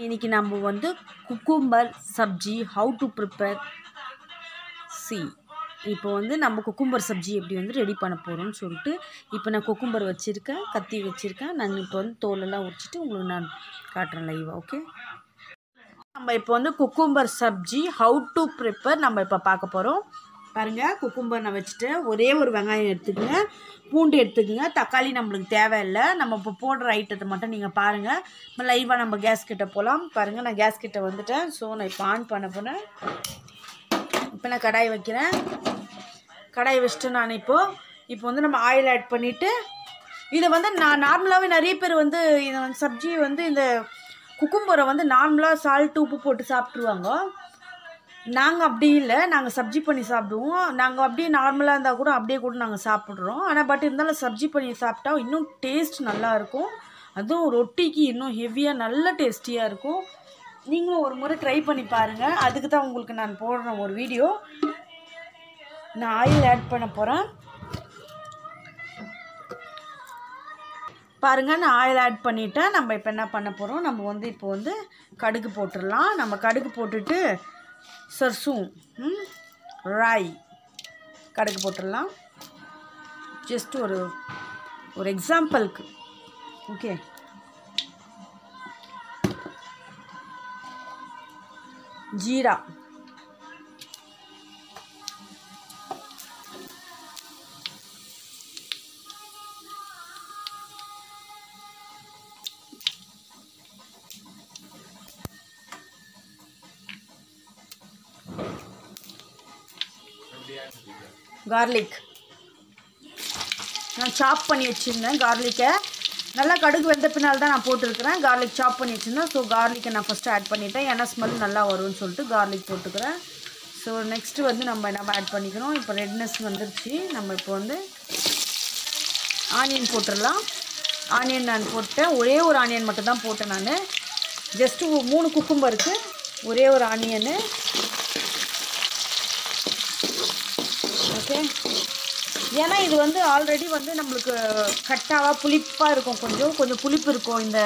இன்னைக்கு நம்ம வந்து cucumber sabzi how to prepare C இப்போ வந்து நம்ம குக்கும்பர் சப்ஜி எப்படி வந்து ரெடி பண்ண போகிறோம்னு சொல்லிட்டு இப்போ நான் குக்கும்பர் வச்சுருக்கேன், கத்தி வச்சுருக்கேன். நான் இப்போ வந்து தோலெல்லாம் உரிச்சிட்டு உங்களுக்கு நான் காட்டுறேன் லைவாக. ஓகே, நம்ம இப்போ வந்து cucumber sabzi how to prepare நம்ம இப்போ பார்க்க போகிறோம். பாருங்கள், குக்கும்பர் நான் வச்சுட்டேன். ஒரே ஒரு வெங்காயம் எடுத்துக்கங்க, பூண்டு எடுத்துக்கங்க, தக்காளி நம்மளுக்கு தேவையில்லை. நம்ம இப்போ போடுற ஐட்டத்தை மட்டும் நீங்கள் பாருங்கள். இப்போ லைவாக நம்ம கேஸ் கிட்ட போகலாம். பாருங்கள், நான் கேஸ் கிட்ட வந்துட்டேன். ஸோ நான் இப்போ ஆன் பண்ண போனேன். இப்போ நான் கடாய் வைக்கிறேன். கடாய் வச்சுட்டு நான் இப்போ வந்து நம்ம ஆயில் ஆட் பண்ணிவிட்டு இதை வந்து நான் நார்மலாகவே நிறைய பேர் வந்து இதை வந்து சப்ஜி வந்து இந்த குக்கும்பரை வந்து நார்மலாக சால்ட்டு உப்பு போட்டு சாப்பிட்ருவாங்க. நாங்கள் அப்படி இல்லை, நாங்கள் சப்ஜி பண்ணி சாப்பிடுவோம். நாங்கள் அப்படியே நார்மலாக இருந்தால் கூட அப்படியே கூட நாங்கள் சாப்பிட்றோம். ஆனால் பட் இருந்தாலும் சப்ஜி பண்ணி சாப்பிட்டா இன்னும் டேஸ்ட் நல்லாயிருக்கும். அதுவும் ரொட்டிக்கு இன்னும் ஹெவியாக நல்ல டேஸ்டியாக இருக்கும். நீங்களும் ஒரு முறை ட்ரை பண்ணி பாருங்கள். அதுக்கு தான் உங்களுக்கு நான் போடுறேன் ஒரு வீடியோ. நான் ஆயில் ஆட் பண்ண போகிறேன். பாருங்கள், நான் ஆயில் ஆட் பண்ணிவிட்டேன். நம்ம இப்போ என்ன பண்ண போகிறோம், நம்ம வந்து இப்போ வந்து கடுகு போட்டுடலாம். நம்ம கடுகு போட்டுட்டு சர்சூம் ராய் கடுகு போட்டுடலாம். ஜஸ்ட் ஒரு எக்ஸாம்பிளுக்கு. Okay, jeera, garlic. நான் சாப் பண்ணி வச்சுருந்தேன் கார்லிக்கை. நல்லா கடுகு வெந்த பின்னால் தான் நான் போட்டிருக்கிறேன். கார்லிக் சாப் பண்ணி வச்சுருந்தேன். ஸோ கார்லிக்கை நான் ஃபஸ்ட்டு ஆட் பண்ணிட்டேன். ஏன்னா ஸ்மெல் நல்லா வரும்னு சொல்லிட்டு கார்லிக் போட்டுக்கிறேன். ஸோ நெக்ஸ்ட்டு வந்து நம்ம என்ன ஆட் பண்ணிக்கிறோம். இப்போ ரெட்னஸ் வந்துருச்சு. நம்ம இப்போ வந்து ஆனியன் போட்டுடலாம். ஆனியன் நான் போட்டேன். ஒரே ஒரு ஆனியன் மட்டும் தான் போட்டேன் நான். ஜஸ்ட்டு 3 குக்கும்பருக்கு ஒரே ஒரு ஆனியனு. ஓகே, ஏன்னா இது வந்து ஆல்ரெடி வந்து நம்மளுக்கு கட்டாவாக புளிப்பாக இருக்கும். கொஞ்சம் புளிப்பு இருக்கும் இந்த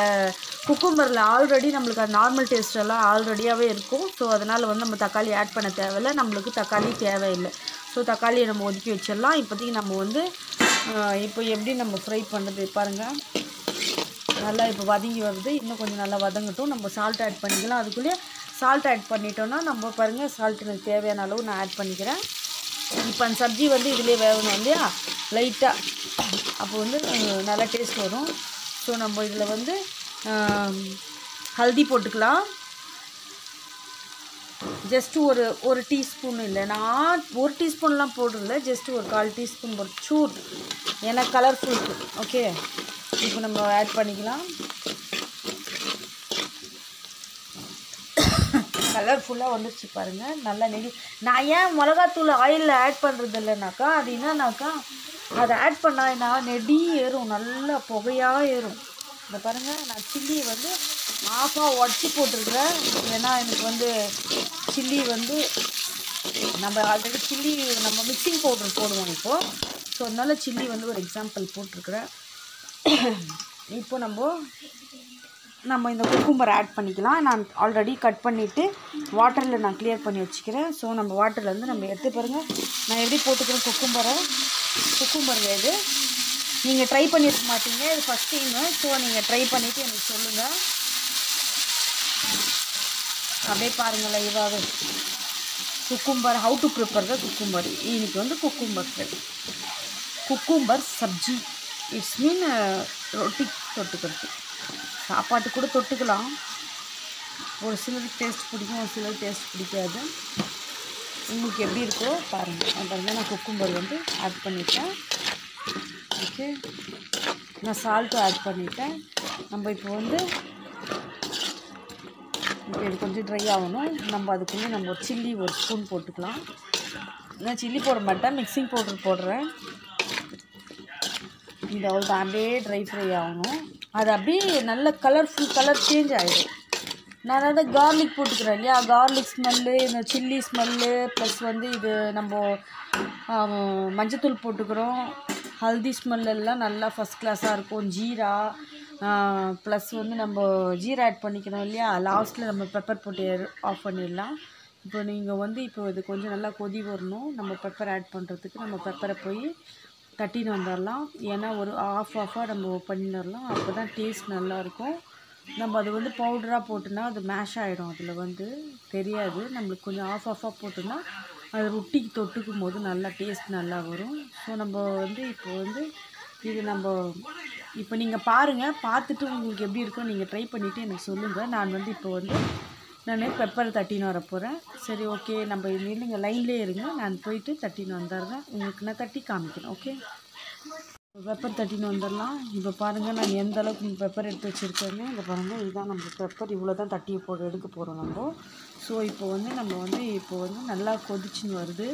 குக்கும்பரில். ஆல்ரெடி நம்மளுக்கு அது நார்மல் டேஸ்டெல்லாம் ஆல்ரெடியாகவே இருக்கும். ஸோ அதனால் வந்து நம்ம தக்காளி ஆட் பண்ண தேவையில்லை. நம்மளுக்கு தக்காளி தேவையில்லை. ஸோ தக்காளியை நம்ம ஒதுக்கி வச்சிடலாம். இப்போதைக்கு நம்ம வந்து இப்போ எப்படி நம்ம ஃப்ரை பண்ணுறது பாருங்கள். நல்லா இப்போ வதங்கி வருது. இன்னும் கொஞ்சம் நல்லா வதங்கட்டும். நம்ம சால்ட் ஆட் பண்ணிக்கலாம். அதுக்குள்ளேயே சால்ட் ஆட் பண்ணிட்டோன்னா நம்ம பாருங்கள், சால்ட் எனக்கு தேவையான அளவு நான் ஆட் பண்ணிக்கிறேன். இப்போ அந்த சப்ஜி வந்து இதிலே வேகணும் இல்லையா, லைட்டாக. அப்போ வந்து நல்லா டேஸ்ட் வரும். ஸோ நம்ம இதில் வந்து ஹல்தி போட்டுக்கலாம். ஜஸ்ட்டு ஒரு டீஸ்பூன் இல்லை, நான் 1 டீஸ்பூன்லாம் போடுறதில்ல. ஜஸ்ட்டு ஒரு 1/4 டீஸ்பூன் ஒரு சூர், ஏன்னா கலர்ஃபுல்க்கு. ஓகே, இப்போ நம்ம ஆட் பண்ணிக்கலாம். கலர்ஃபுல்லாக வந்துடுச்சு பாருங்கள், நல்லா நெடி. நான் ஏன் மிளகாத்தூள் ஆயிலில் ஆட் பண்ணுறது இல்லைனாக்கா, அது என்னன்னாக்கா அதை ஆட் பண்ணால் என்ன நெடி ஏறும், நல்லா புகையாக ஏறும். இந்த பாருங்கள், நான் சில்லி வந்து ஆஃபாக உடச்சி போட்டிருக்கிறேன். ஏன்னா எனக்கு வந்து சில்லி வந்து நம்ம ஆல்ரெடி சில்லி நம்ம மிக்சிங் பவுடர் போடுவோம் இப்போது. ஸோ அதனால் சில்லி வந்து ஒரு எக்ஸாம்பிள் போட்டிருக்கிறேன். இப்போ நம்ம இந்த குக்கும்பர் ஆட் பண்ணிக்கலாம். நான் ஆல்ரெடி கட் பண்ணிவிட்டு வாட்டரில் நான் கிளியர் பண்ணி வச்சுக்கிறேன். ஸோ நம்ம வாட்டர்லேருந்து நம்ம எடுத்து பாருங்கள், நான் எப்படி போட்டுக்கிறேன் குக்கும்பர் இது நீங்கள் ட்ரை பண்ணியிருக்க மாட்டீங்க, இது ஃபஸ்ட் டைமு. ஸோ நீங்கள் ட்ரை பண்ணிவிட்டு எனக்கு சொல்லுங்கள். அப்படியே பாருங்கள் லைவாகவே cucumber how to prepare the cucumber. இன்னைக்கு வந்து குக்கும்பர் சப்ஜி. இட்ஸ் மீன் ரொட்டி தொட்டுக்கிறது, சாப்பாட்டு கூட தொட்டுக்கலாம். ஒரு சிலருக்கு டேஸ்ட் பிடிக்கும், ஒரு சிலருக்கு டேஸ்ட் பிடிக்காது. உங்களுக்கு எப்படி இருக்கோ பாருங்கள். பாருங்கள், நான் குக்கும்பர் வந்து ஆட் பண்ணிட்டேன். ஓகே, நான் சால்ட்டும் ஆட் பண்ணிட்டேன். நம்ம இப்போ வந்து இப்போ இது கொஞ்சம் ட்ரை ஆகணும். நம்ம அதுக்குள்ளே நம்ம ஒரு சில்லி ஒரு ஸ்பூன் போட்டுக்கலாம். நான் சில்லி போட மாட்டேன், மிக்சிங் பவுடர் போடுறேன். இது அவ்வளோ அப்படியே ட்ரை ஃப்ரை ஆகணும். அது அப்படியே நல்ல கலர் சேஞ்ச் ஆகிடும். நான் வந்து கார்லிக் போட்டுக்கிறேன் இல்லையா, கார்லிக் ஸ்மெல்லு, இந்த சில்லி ஸ்மெல்லு, ப்ளஸ் வந்து இது நம்ம மஞ்சத்தூள் போட்டுக்கிறோம். ஹல்தி ஸ்மெல் எல்லாம் நல்லா ஃபஸ்ட் கிளாஸாக இருக்கும். ஜீரா ப்ளஸ் வந்து நம்ம ஜீரா ஆட் பண்ணிக்கணும் இல்லையா, லாஸ்ட்டில் நம்ம பெப்பர் போட்டு ஆஃப் பண்ணிடலாம். இப்போ நீங்கள் வந்து இப்போ இது கொஞ்சம் நல்லா கொதி வரணும், நம்ம பெப்பர் ஆட் பண்ணுறதுக்கு நம்ம பெப்பரை போய் தட்டின்னு வந்துடலாம். ஏன்னா ஒரு ஆஃபாக நம்ம பண்ணிடலாம், அப்போ தான் டேஸ்ட் நல்லாயிருக்கும். நம்ம அது வந்து பவுடராக போட்டோன்னா அது மேஷ் ஆகிடும், அதில் வந்து தெரியாது. நம்மளுக்கு கொஞ்சம் ஆஃபாக போட்டோன்னா அது ரொட்டிக்கு தொட்டுக்கும் போது நல்லா டேஸ்ட் நல்லா வரும். ஸோ நம்ம வந்து இப்போ வந்து இது நம்ம இப்போ நீங்கள் பாருங்கள், பார்த்துட்டு உங்களுக்கு எப்படி இருக்கோ நீங்கள் ட்ரை பண்ணிவிட்டு எனக்கு சொல்லுங்கள். நான் வந்து இப்போ வந்து நான் பெப்பர் தட்டின்னு வர போகிறேன். சரி, ஓகே, நம்ம நில்லுங்க, லைன்லேயே இருங்க, நான் போயிட்டு தட்டின்னு வந்துடுறேன். உங்களுக்கு நான் தட்டி காமிக்கிறேன். ஓகே, பெப்பர் தட்டின்னு வந்துடலாம். இப்போ பாருங்கள் நான் எந்த அளவுக்கு பெப்பர் எடுத்து வச்சுருக்கேன்னு. இங்கே பாருங்கள், இதுதான் நம்ம பெப்பர், இவ்வளோ தான் தட்டி எடுக்க போகிறோம் நம்ம. ஸோ இப்போ வந்து நம்ம வந்து இப்போ வந்து நல்லா கொதிச்சுன்னு வருது,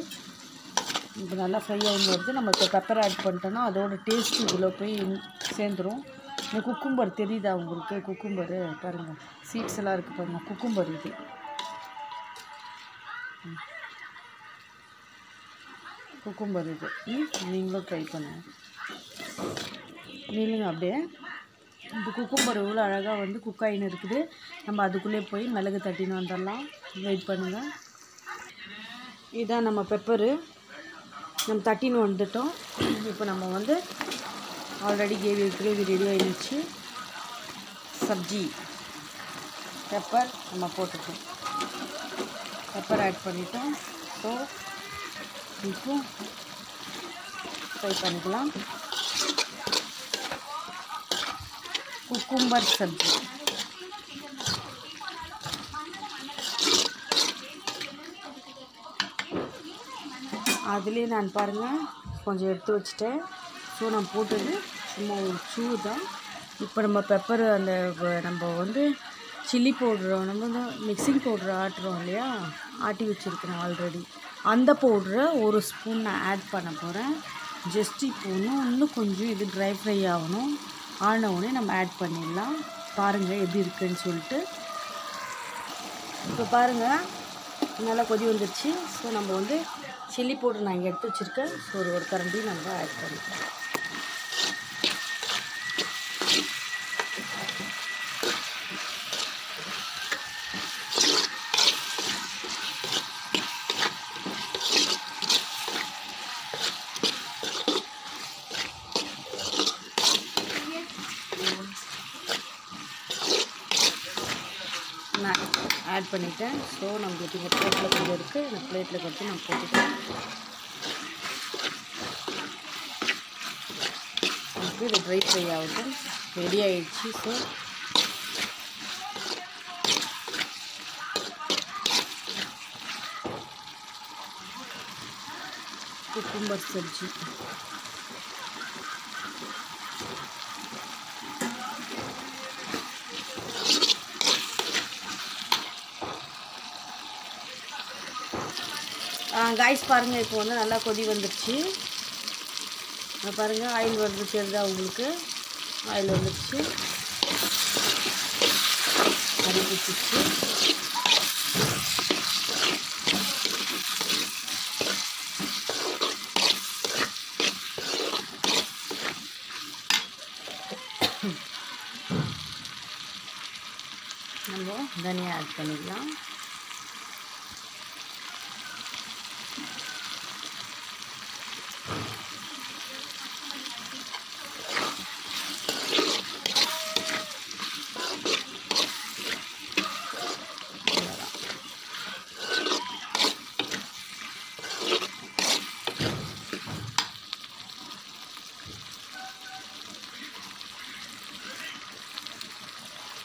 இப்போ நல்லா ஃப்ரை ஆகி வருது. நம்ம இப்போ பெப்பர் ஆட் பண்ணிட்டோன்னா அதோட டேஸ்ட்டு இதில் போய் சேர்ந்துடும். இந்த குக்கும்பர் தெரியுதா உங்களுக்கு? குக்கும்பரு பாருங்கள், சீட்ஸ் எல்லாம் இருக்குது பாருங்கள், குக்கும்பர் இது. குக்கும்பர் இது நீங்களும் ட்ரை பண்ணுங்கள். நீங்களும் அப்படியே இந்த குக்கும்பர் இவ்வளோ அழகாக வந்து குக்காயின்னு இருக்குது. நம்ம அதுக்குள்ளே போய் மிளகு தட்டின்னு வந்துடலாம். வெயிட் பண்ணுங்கள். இதுதான் நம்ம பெப்பரு, நம்ம தட்டின்னு வந்துட்டோம். இப்போ நம்ம வந்து ஆல்ரெடி கிரேவி ரெடி ஆகிடுச்சு. சப்ஜி பெப்பர் நம்ம போட்டுட்டோம், பெப்பர் ஆட் பண்ணிட்டோம். ஸோ இப்போ ஃப்ரை பண்ணிக்கலாம். குக்கும்பர் சப்ஜி அதுலேயே நான் பாருங்கள் கொஞ்சம் எடுத்து வச்சுட்டேன். ஸோ நான் போட்டது சும்மா ஒரு சூ தான். இப்போ நம்ம பெப்பர் அந்த நம்ம வந்து சில்லி பவுட்ரு, நம்ம வந்து மிக்சிங் பவுட்ரு ஆட்டுறோம் இல்லையா, ஆட்டி வச்சுருக்கிறேன் ஆல்ரெடி, அந்த பவுட்ரை ஒரு ஸ்பூன் நான் ஆட் பண்ண போகிறேன். ஜஸ்ட் இப்போ இன்னும் கொஞ்சம் இது ட்ரை ஃப்ரை ஆகணும். ஆனவுடனே நம்ம ஆட் பண்ணிடலாம். பாருங்கள் எப்படி இருக்குன்னு சொல்லிட்டு. இப்போ பாருங்கள் நல்லா கொதி வந்துடுச்சு. ஸோ நம்ம வந்து சில்லி பவுடர் நான் இங்கே எடுத்து வச்சுருக்கேன். ஸோ ஒரு கரண்டி நம்ம ஆட் பண்ணிக்கலாம். நான் ஆட் பண்ணிட்டேன். ஸோ நம்மளுக்கு இந்த பிளேட்டில் கொஞ்சம் இருக்குது, இந்த பிளேட்டில் கொஞ்சம் நான் போட்டுக்கிறேன். நமக்கு இது ட்ரை ஃப்ரை ஆகுது, ரெடி ஆகிடுச்சு. ஸோ குக்கும்பர் சப்ஜி காய்ஸ் பாருங்கள், இப்போ வந்து நல்லா கொதி வந்துடுச்சு. பாருங்கள் ஆயில் வருது, தெரியுதா உங்களுக்கு? ஆயில் வந்துடுச்சு, அடிப்பிச்சு. நம்ம தனியாக ஆட் பண்ணிக்கலாம்.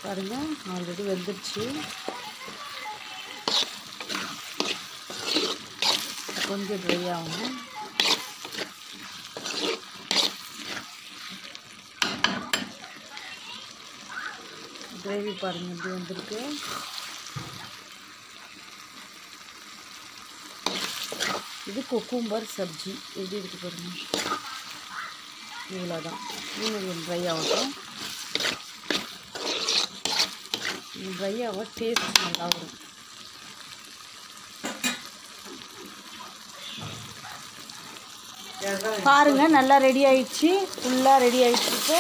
பாருங்கள் ஆல்ரெடி வெந்துடுச்சு. கொஞ்சம் ட்ரை ஆகணும். கிரேவி பாருங்கள் எப்படி வந்திருக்கு. இது குக்கும்பர் சப்ஜி எப்படி இருக்குது பாருங்கள். இவ்வளோதான், இன்னும் ட்ரை ஆகட்டும். ட்ரை ஆக டேஸ்ட் நல்லா வரும். பாருங்கள் நல்லா ரெடி ஆயிடுச்சு, ஃபுல்லாக ரெடி ஆயிடுச்சு. இப்போ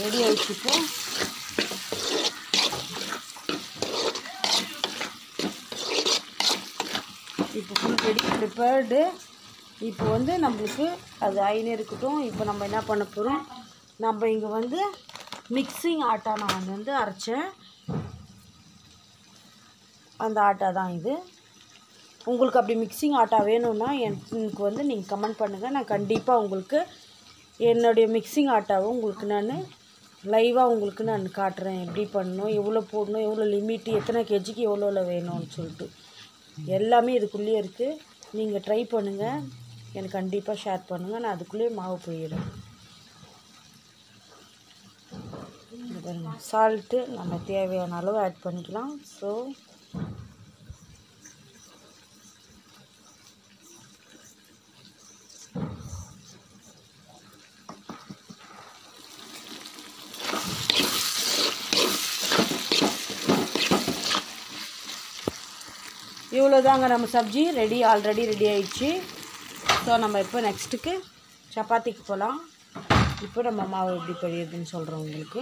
ரெடி ஆயிடுச்சு. இப்போ ஃபுல் ரெடி ப்ரிப்பேர்டு. இப்போ வந்து நம்மளுக்கு அது ஆயினே இருக்கட்டும். இப்போ நம்ம என்ன பண்ண போகிறோம், நம்ம இங்கே வந்து மிக்சிங் ஆட்டா நான் வந்து அரைச்சேன், அந்த ஆட்டா தான் இது. உங்களுக்கு அப்படி மிக்சிங் ஆட்டா வேணும்னா எனக்கு வந்து நீங்கள் கமெண்ட் பண்ணுங்கள். நான் கண்டிப்பாக உங்களுக்கு என்னுடைய மிக்சிங் ஆட்டாவை உங்களுக்கு நான் லைவாக உங்களுக்கு நான் காட்டுறேன். எப்படி பண்ணணும், எவ்வளோ போடணும், எவ்வளோ லிமிட்டு, எத்தனை கேஜிக்கு எவ்வளோல வேணும்னு சொல்லிட்டு எல்லாமே இதுக்குள்ளேயே இருக்குது. நீங்கள் ட்ரை பண்ணுங்கள், எனக்கு கண்டிப்பாக ஷேர் பண்ணுங்கள். நான் அதுக்குள்ளேயே மாவு போயிடுறேன். சால்ட்டு நம்ம தேவையான அளவு ஆட் பண்ணிக்கலாம். ஸோ இவ்வளோதாங்க நம்ம சப்ஜி ஆல்ரெடி ரெடி ஆயிடுச்சு. ஸோ நம்ம இப்போ நெக்ஸ்ட்டுக்கு சப்பாத்திக்கு போகலாம். இப்போ நம்ம மாவு எப்படி பெரியதுன்னு சொல்கிறோம் உங்களுக்கு.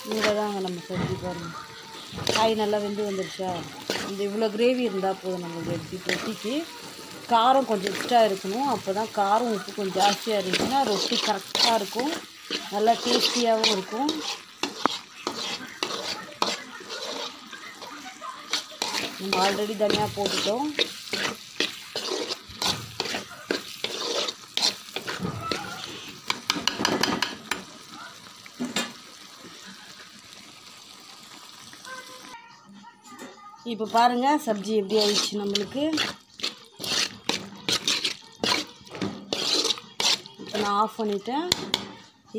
இவ்வளோதாங்க நம்ம சப்ஜி பாருங்கள். காய் நல்லா வெந்து வந்துடுச்சா. இந்த இவ்வளோ கிரேவி இருந்தால் போதும் நம்மளுக்கு ரொட்டிக்கு. காரம் கொஞ்சம் எக்ஸ்ட்ரா இருக்கணும், அப்போ தான் காரம் உப்பு கொஞ்சம் ஜாஸ்தியாக இருந்துச்சுன்னா ரொட்டி கரெக்டாக இருக்கும், நல்லா டேஸ்டியாகவும் இருக்கும். நம்ம ஆல்ரெடி தனியாக போட்டுட்டோம். இப்போ பாருங்கள் சப்ஜி எப்படி ஆயிடுச்சு நம்மளுக்கு. இப்போ நான் ஆஃப் பண்ணிட்டேன்.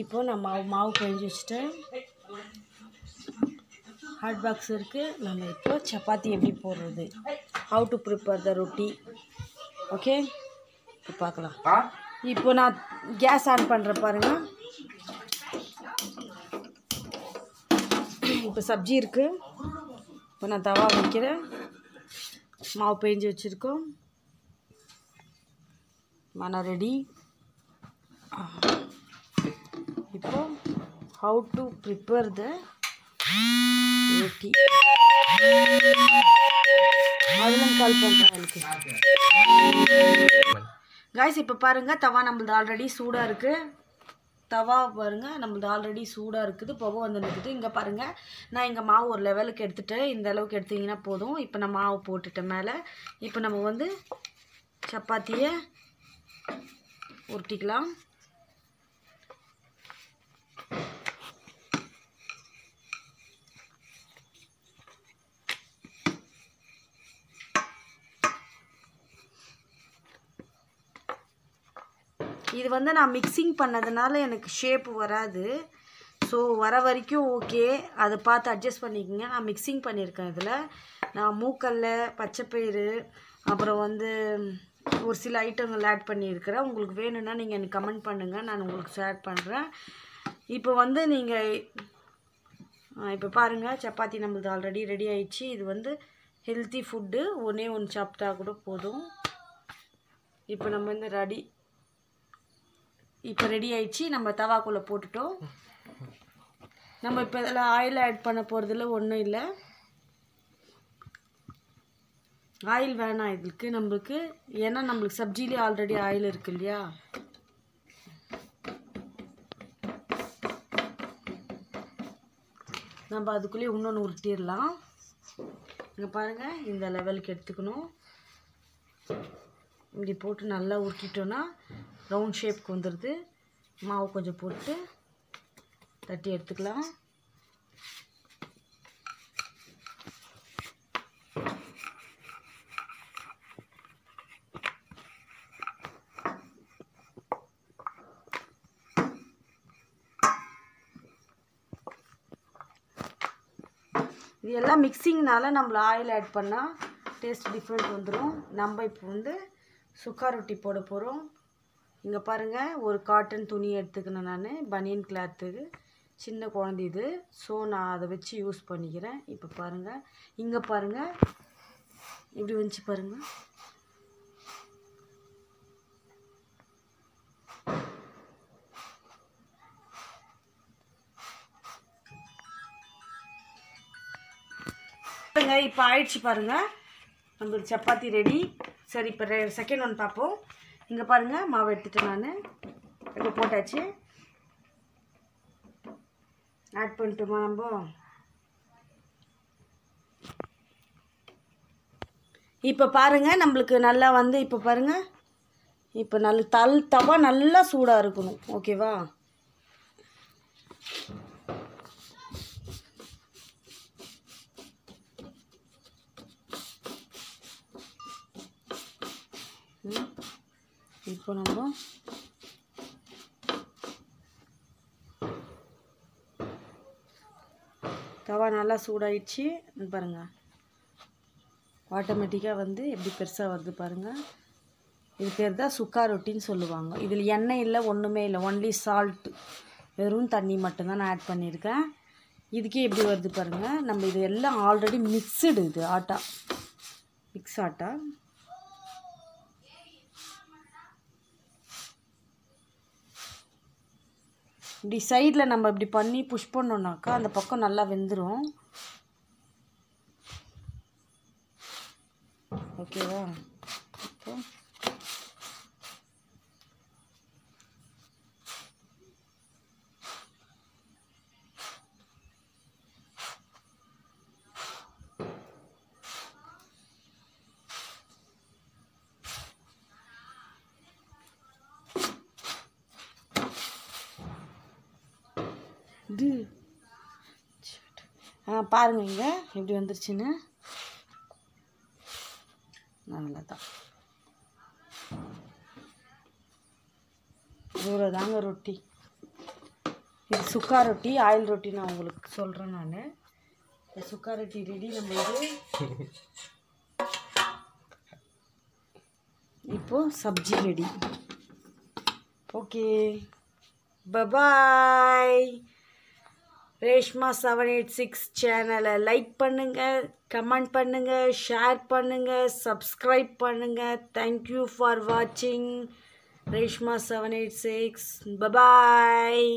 இப்போ நான் மாவு கழிஞ்சு வச்சுட்டேன். ஹாட் பாக்ஸ் இருக்குது. நம்ம இப்போ சப்பாத்தி எப்படி போடுறது, ஹவு டு ப்ரிப்பேர் த ரொட்டி. ஓகே, இப்போ பார்க்கலாம். இப்போ நான் கேஸ் ஆன் பண்ணுறேன் பாருங்கள். இப்போ சப்ஜி இருக்குது. இப்போ நான் தவா வைக்கிறேன். மாவு பெஞ்சு வச்சுருக்கோம். மன ரெடி. இப்போ ஹவு டு ப்ரிப்பேர் த ரொட்டி அதெல்லாம் கால் பண்ணுறேன் உங்களுக்கு. காய்ஸ் இப்போ பாருங்கள், தவா நம்மளது ஆல்ரெடி சூடாக இருக்குது. தவா பாருங்கள் நம்மளது ஆல்ரெடி சூடாக இருக்குது, புகை வந்து நிற்குது. இங்கே பாருங்கள், நான் இங்கே மாவு ஒரு லெவலுக்கு எடுத்துகிட்டேன். இந்த அளவுக்கு எடுத்திங்கன்னா போதும். இப்போ நான் மாவு போட்டுட்டேன் மேலே. இப்போ நம்ம வந்து சப்பாத்தியை உருட்டிக்கலாம். இது வந்து நான் மிக்சிங் பண்ணதுனால எனக்கு ஷேப்பு வராது. ஸோ வர வரைக்கும் ஓகே, அதை பார்த்து அட்ஜஸ்ட் பண்ணிக்கோங்க. நான் மிக்சிங் பண்ணியிருக்கேன். இதில் நான் மூக்கல்ல, பச்சைப்பயிறு, அப்புறம் வந்து ஒரு சில ஐட்டங்கள் ஆட் பண்ணியிருக்கிறேன். உங்களுக்கு வேணும்னா நீங்கள் எனக்கு கமெண்ட் பண்ணுங்கள், நான் உங்களுக்கு ஷேர் பண்ணுறேன். இப்போ வந்து நீங்கள் இப்போ பாருங்கள், சப்பாத்தி நம்மளது ஆல்ரெடி ரெடி ஆயிடுச்சு. இது வந்து ஹெல்த்தி ஃபுட்டு, ஒன்றே ஒன்று சாப்பிட்டா கூட போதும். இப்போ நம்ம வந்து ரெடி ஆயிடுச்சு. நம்ம தவாக்குள்ளே போட்டுட்டோம். நம்ம இப்போ இதில் ஆயில் ஆட் பண்ண போகிறதில்ல, ஒன்றும் இல்லை. ஆயில் வேணாம் இதுக்கு நம்மளுக்கு, ஏன்னா நம்மளுக்கு சப்ஜிலே ஆல்ரெடி ஆயில் இருக்கு இல்லையா. நம்ம அதுக்குள்ளேயே இன்னொன்று உருட்டிடலாம். இங்கே பாருங்கள், இந்த லெவலுக்கு எடுத்துக்கணும். இப்படி போட்டு நல்லா உருட்டிட்டோன்னா ரவுண்ட் ஷேப்க்கு வந்துடுது. மாவு கொஞ்சம் போட்டு தட்டி எடுத்துக்கலாம். இது எல்லாம் மிக்சிங்னால நம்மள ஆயில் ஆட் பண்ணால் டேஸ்ட் டிஃப்ரெண்ட் வந்துடும். நம்ம இப்போ வந்து சுக்கா ரொட்டி போட போகிறோம். இங்கே பாருங்கள், ஒரு காட்டன் துணி எடுத்துக்கணும் நான், பனியன் கிளாத்துக்கு, சின்ன குழந்தை இது. ஸோ நான் அதை வச்சு யூஸ் பண்ணிக்கிறேன். இப்போ பாருங்கள், இங்கே பாருங்கள் இப்படி வந்துச்சு பாருங்கள். பாருங்க இப்போ ஆயிடுச்சு பாருங்க நம்மளுக்கு சப்பாத்தி ரெடி. சரி இப்போ செகண்ட் ஒன் பார்ப்போம். இங்கே பாருங்க மாவு எடுத்துட்டேன் நான். இப்போ போட்டாச்சு. ஆட் பண்ணிட்டோமா நம்ம. இப்போ பாருங்க நம்மளுக்கு நல்லா வந்து இப்போ பாருங்க இப்போ நல்ல தவா நல்லா சூடாக இருக்கணும். ஓகேவா? இப்போ நம்ம தவா நல்லா சூடாயிடுச்சு பாருங்கள். ஆட்டோமேட்டிக்காக வந்து எப்படி பெருசாக வருது பாருங்கள். இது பேர் தான் சுக்கா ரொட்டின்னு சொல்லுவாங்க. இதில் எண்ணெய் இல்லை, ஒன்றுமே இல்லை, ஒன்லி சால்ட்டு, வெறும் தண்ணி மட்டும்தான் நான் ஆட் பண்ணியிருக்கேன். இதுக்கே எப்படி வருது பாருங்கள். நம்ம இது எல்லாம் ஆல்ரெடி மிக்சடு. இது ஆட்டா மிக்ஸ் ஆட்டா. இப்படி சைடில் நம்ம இப்படி பண்ணி புஷ் பண்ணோன்னாக்கா அந்த பக்கம் நல்லா வெந்துடும். ஓகேவா? இப்போ இது பாருங்க இங்கே எப்படி வந்துருச்சுன்னு. நல்லதான். இவ்வளோ தாங்க ரொட்டி. இது சுக்கா ரொட்டி, ஆயில் ரொட்டி நான் உங்களுக்கு சொல்கிறேன். நான் இந்த சுக்கா ரொட்டி ரெடி. நம்ம இது இப்போது sabzi ready. Okay, bye bye. Reshma 786 சேனலை லைக் பண்ணுங்கள், கமெண்ட் பண்ணுங்கள், ஷேர் பண்ணுங்கள், சப்ஸ்கிரைப் பண்ணுங்கள். தேங்க்யூ ஃபார் வாட்சிங் ரேஷ்மா 786. பபாய்.